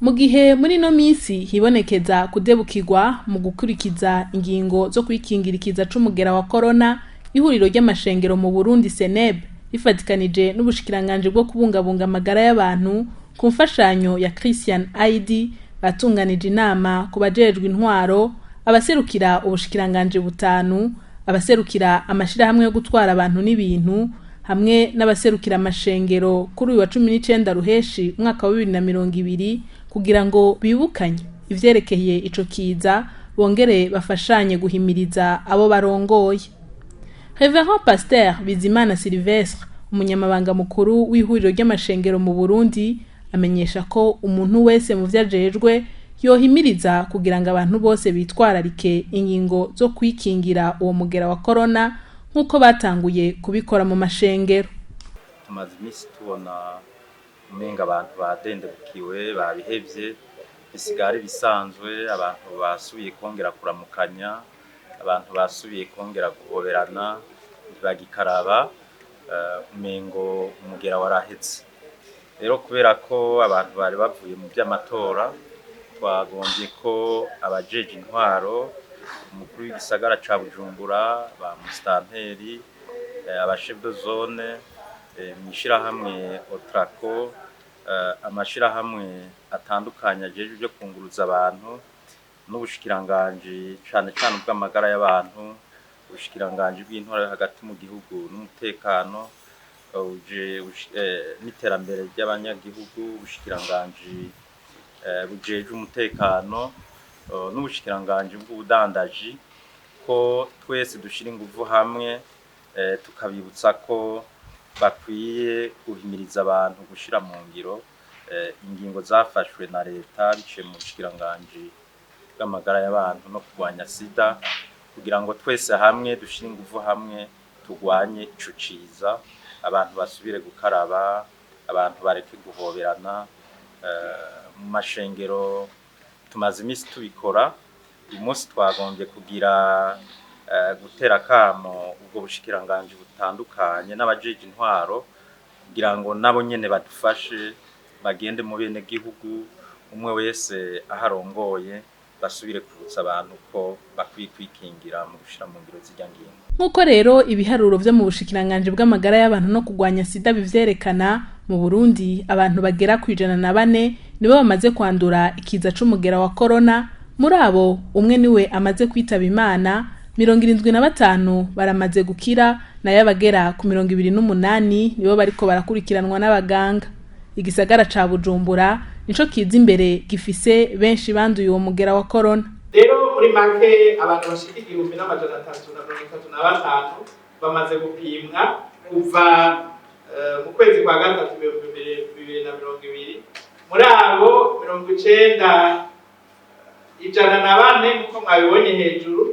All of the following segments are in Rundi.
Mu gihe muri no misi hibonekeza kudebukirwa mu gukurikiza ingingo zo kwikingirikiza c'umugera wa corona, ihuriro ry'amashengero mu Burundi Seneb rifatikanije n'ubushikiranganje bwo kubungabunga amagara y'abantu ku mfashanyo ya Christian ID batunganije inama ku bajejwe intwaro, abaserukira ubushikiranganje butanu, abaserukira amashirahamwe yo gutwara abantu n'ibintu hamwe n'abaserukira amashengero kuri uyu wa 19 ruheshi umwaka wa 2020 kugira ngo bibukanye ivyerekeye ico kiza bongere bafashanye guhimiriza abo barongoye. Reverend Pasteur Bizimana Sylvestre, umunyamabanga mukuru w'ihuriro ry'amashengero mu Burundi, amenyesha ko umuntu wese mu vyajejwe yohimiriza kugira ngo abantu bose bitwararike ingingo zo kwikingira uwo mugera wa corona nkuko batanguye kubikora mu mashengero. Tumaze imisi tubona umenga abantu badendebukiwe babihevye, bisigari bisanzwe, abantu basubiye kongera kuramukanya, abantu basubiye kongera guhoberana, bagikaraba, umengo umugera warahetse. Rero kubera ko abantu bari bavuye mu by'amatora, twagombye ko abajeje intwaro, umukuru w'igisagara ca Bujumbura, ba mustanteri, abachef de zone, mwishirahamwe Otrako, amashirahamwe atandukanye ajeje byo kunguruza abantu, n'ubushikiranganje cane cane ubw'amagara y'abantu, ubushikiranganje bw'intwaro hagati mu gihugu n'umutekano, n'iterambere ry'abanyagihugu, ubushikiranganje bujeje umutekano, n'ubushikiranganje bw'ubudandaji, ko twese dushira inguvu hamwe tukabibutsa ko bakwiye guhimiriza abantu gushira mu ngiro ingingo zafashwe na leta biciye mu bushikiranganje bw'amagara y'abantu no kurwanya sida, kugira ngo twese hamwe dushire inguvu hamwe tugwanye ico ciza, abantu basubire gukaraba, abantu bareke guhoberana. Mu mashengero tumaze imisi tubikora, uyu munsi twagombye kugira gutera kamo ubwo bushikiranganje butandukanye n'abajeje intwaro kugira ngo nabo nyene badufashe bagende mu bene gihugu, umwe wese aharongoye basubire kubutsa abantu ko bakwiye kwikingira mu gushira mu ngiro z'irya ngingo. Nkuko rero ibiharuro vyo mu bushikiranganje bw'amagara y'abantu no kurwanya sida bivyerekana, mu Burundi abantu bagera ku 104 nibo bamaze kwandura ikiza c'umugera wa corona. Muri abo umwe niwe amaze kwitaba Imana, 75 baramaze gukira, nayo abagera ku 28 nibo bariko barakurikiranwa n'abaganga. Igisagara ca Bujumbura nico kiza imbere gifise benshi banduye uwo mugera wa corona. Rero muri make abantu bashika 1335 bamaze gupimwa kuva mu kwezi kwa gatatu 2020. Muri abo 194 nkuko mwabibonye hejuru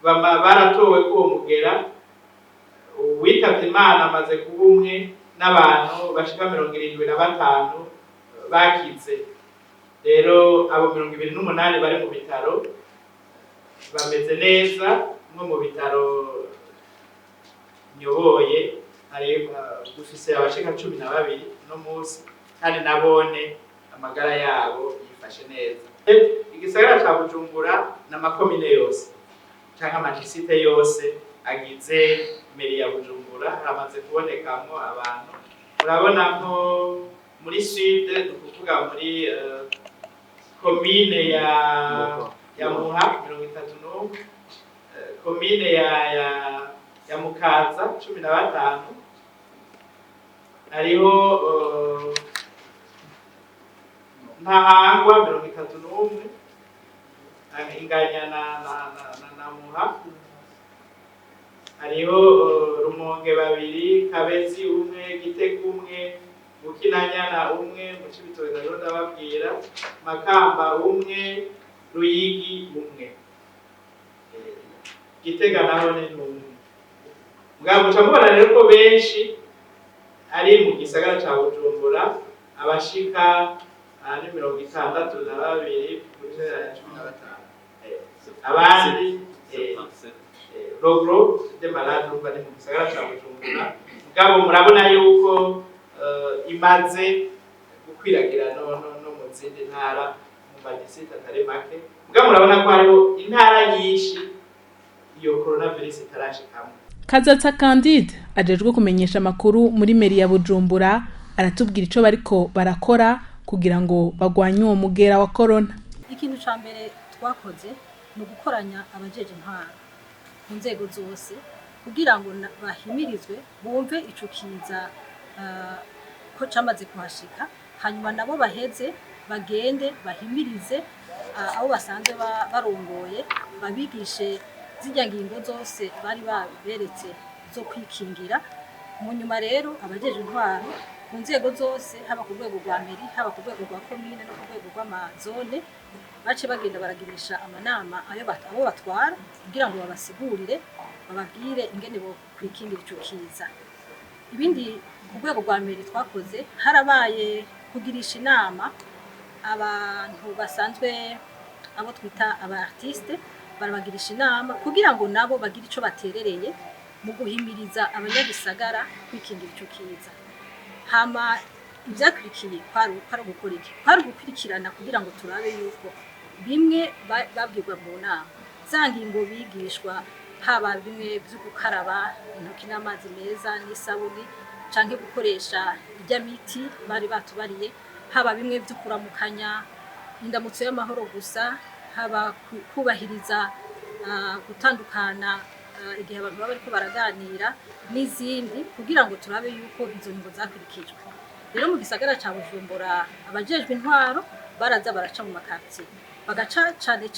baratowe ko mugera. Uwitavye Imana amaze kuba umwe n'abantu bashika 75 bakize. Rero abo 28 bari mu bitaro bameze neza, nko mu bitaro nyoboye ari dufise abashika 12 no munsi, kandi nabone amagara yabo yifashe neza. Igisagara ca Bujumbura n'amakomine yose canke amadisite yose agize meri ya Bujumbura haramaze kubonekamwo abantu. Urabona ko muri sud, ukuvuga muri komine ya Muha 31, komine ya Mukaza 15, hariho Ntahangwa 31, inganya na Muha, hariho Rumonge 2, Kabezi 1, Gitega 1, Bukinanyana 1, Mucibitoke rero ndababwira, Makamba 1, Ruyigi 1, Gitega naho ni 1. Mugabo camubona rero ko benshi ari mu gisagara ca Bujumbura, abashika 62 kuri 15. Abandi rogro de malade bari mu gisagara ca Bujumbura. Mugabo murabona yuko imaze gukwiragira no mu zindi ntara mu madisite atari make mugabo murabona ko hariho intara nyinshi iyo coronavirus itarashikamo. Kazatsa Candide ajejwe kumenyesha amakuru muri meri ya Bujumbura aratubwira ico bariko barakora kugira ngo bagwanye uwo mugera wa corona. Ikintu ca mbere twakoze mu gukoranya abajeje intwaro mu nzego zose kugira ngo bahimirizwe bumve ico kiza ko camaze kuhashika, hanyuma nabo baheze bagende bahimirize abo basanzwe barongoye babigishe zijya ngingo zose bari baberetse zo kwikingira. Mu nyuma rero abajeje intwaro mu nzego zose haba ku rwego rwa meri haba ku rwego rwa komine no ku rwego rw'amazone bace bagenda baragirisha amanama abo batwara kugira ngo babasigurire bababwire ingene bo kwikingira ico kiza. Ibindi ku rwego rwa meri twakoze harabaye kugirisha inama abantu basanzwe abo twita aba artiste barabagirisha inama kugira ngo nabo bagire ico baterereye mu guhimiriza abanyagisagara kwikingira ico kiza. Hama ivyakurikiye kwari gukora iki? Kwari gukurikirana kugira ngo turabe yuko bimwe babwirwa mu nama za ngingo bigishwa, haba bimwe byo gukaraba intoki n'amazi meza n'isabuni canke gukoresha ijya miti bari batubariye, haba bimwe byo kuramukanya indamutso y'amahoro gusa, haba kubahiriza gutandukana igihe abantu baba bariko baraganira n'izindi kugira ngo turabe yuko izo ngingo zakurikijwe. Rero mu gisagara ca Bujumbura abajejwe intwaro baraza baraca mu makartier bagaca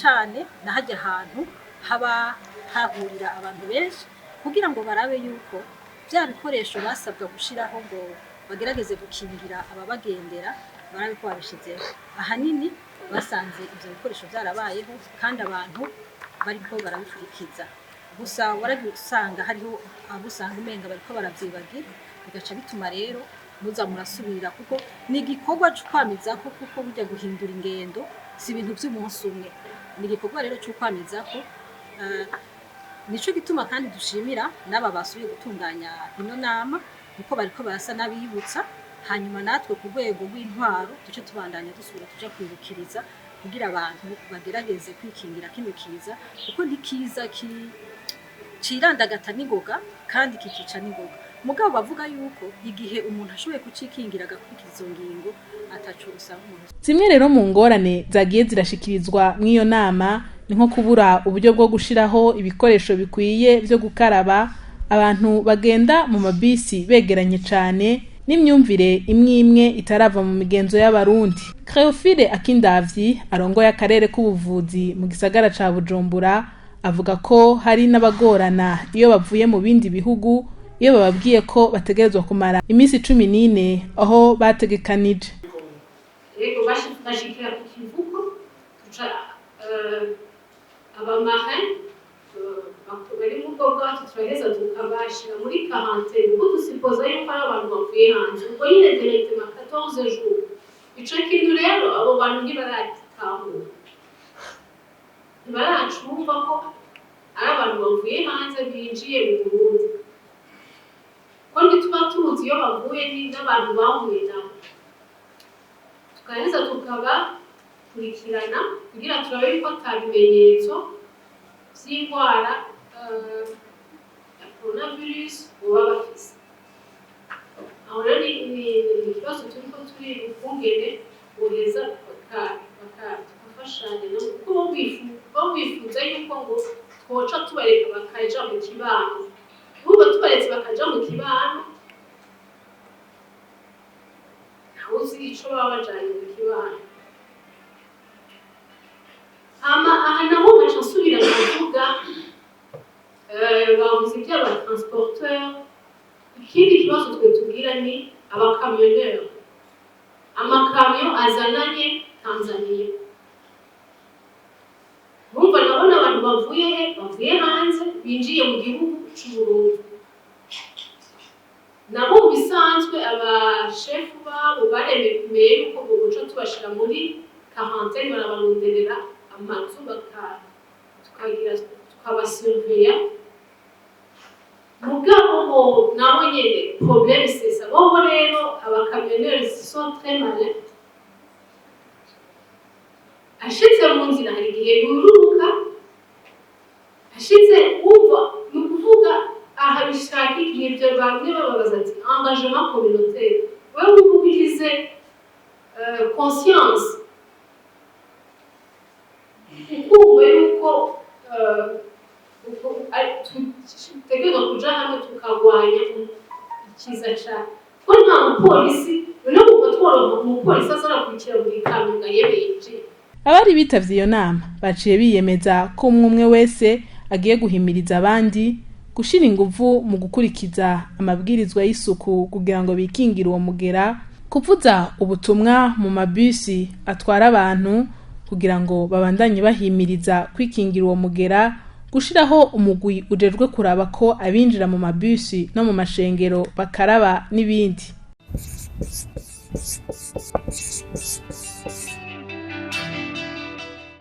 cane na hajya ahantu haba hahurira abantu benshi kugira ngo barabe yuko bya bikoresho basabwa gushiraho ngo bagerageze gukingira ababagendera barabe ko babishizeho. Ahanini basanze ivyo bikoresho byarabayeho kandi abantu bariko barabifurikiza. Gusa waragusanga hariho abusanga umenga bariko baravyibagira bigaca bituma rero muza murasubira kuko ni igikorwa cyo kwamizako kuko burya guhindura ingendo si ibintu by'umunsi umwe, ni igikorwa rero cyo kwamizako. Nico gituma kandi dushimira n'aba basubiye gutunganya ino nama kuko bariko barasa n'abibutsa, hanyuma natwe ku rwego rw'intwaro duce tubandanya dusubira tuja kwibukiriza kugira abantu bagerageze kwikingira kino kiza kuko ntikiza cirandagata n'ingoga kandi kikica n'ingoga. Mugabo bavuga yuko igihe umuntu ashoboye kucikingira agakurikiza izo ngingo ataco usanga umuntu. Zimwe rero mu ngorane zagiye zirashikirizwa mw'iyo nama ni nko kubura uburyo bwo gushiraho ibikoresho bikwiye byo gukaraba, abantu bagenda mu mabisi begeranye cane, n'imyumvire imwe itarava mu migenzo y'abarundi. Cleophile Akindavyi arongoye akarere k'ubuvuzi mu gisagara ca Bujumbura avuga ko hari n'abagorana iyo bavuye mu bindi bihugu iyo bababwiye ko bategerezwa kumara iminsi 14 aho bategekanije. Yego bashikira ku kivuko tuca abamarin bari mu bwo bwacu turaheza tukabashira muri quarantaine ubu dusipoza yuko ari abantu bavuye hanze ubwo nyine directement 14 jours. Ico kintu rero abo bantu ntibaratahura ntibaracumva ko ari abantu bavuye hanze binjiye mu Burundi ko ntituba tuzi iyo bavuye n'abantu bahuye nabo, tukaheza tukabakurikirana kugira turabe yuko ata bimenyetso vy'indwara ya coronavirus baba bafise. Aho rero ni ikibazo turiko turi ukungene boheza bakafashanya nabo kuko bo bifuza yuko ngo twoca tubareka bakaja mu kibano. Ubu tubaretse bakaja mu kibano ntawuzi ico baba bajanye mu kibano. Aha naho baca nsubira kuvuga bavuze ivy'abatransporteur. Ikindi kibazo twe tubwira ni abakamyoneur, amakamyo azananye Tanzania. Bumva nabo n'abantu bavuye hanze binjiye mu gihugu c'Uburundi. Nabo bisanzwe abashefu babo baremeye yuko boca tubashira muri quarantaine barabaronderera amazu tukabasurveya. Mugabo nabo nyene problème c'est ça. Bo rero abakamyoneurs sont très malins ashitse mu nzira hari igihe yururuka, ashitse umva ni ukuvuga aha bishaka igihe ibyo bamwe bababaza ati engagement communautaire, wewe uba ugize conscience ukumva yuko tutegerezwa kuja hamwe tukarwanya ikiza cyane ko nta mupolisi no kuva tworoha umupolisi azarakurikira buri kamyo ngo ayebeje. Abari bitavye iyo nama baciye biyemeza ko umwe wese agiye guhimiriza abandi gushira inguvu mu gukurikiza amabwirizwa y'isuku kugira ngo bikingire uwo mugera, kuvuza ubutumwa mu mabisi atwara abantu kugira ngo babandanye bahimiriza kwikingira uwo mugera, gushiraho umugwi ujejwe kuraba ko abinjira mu mabisi no mu mashengero bakaraba n'ibindi.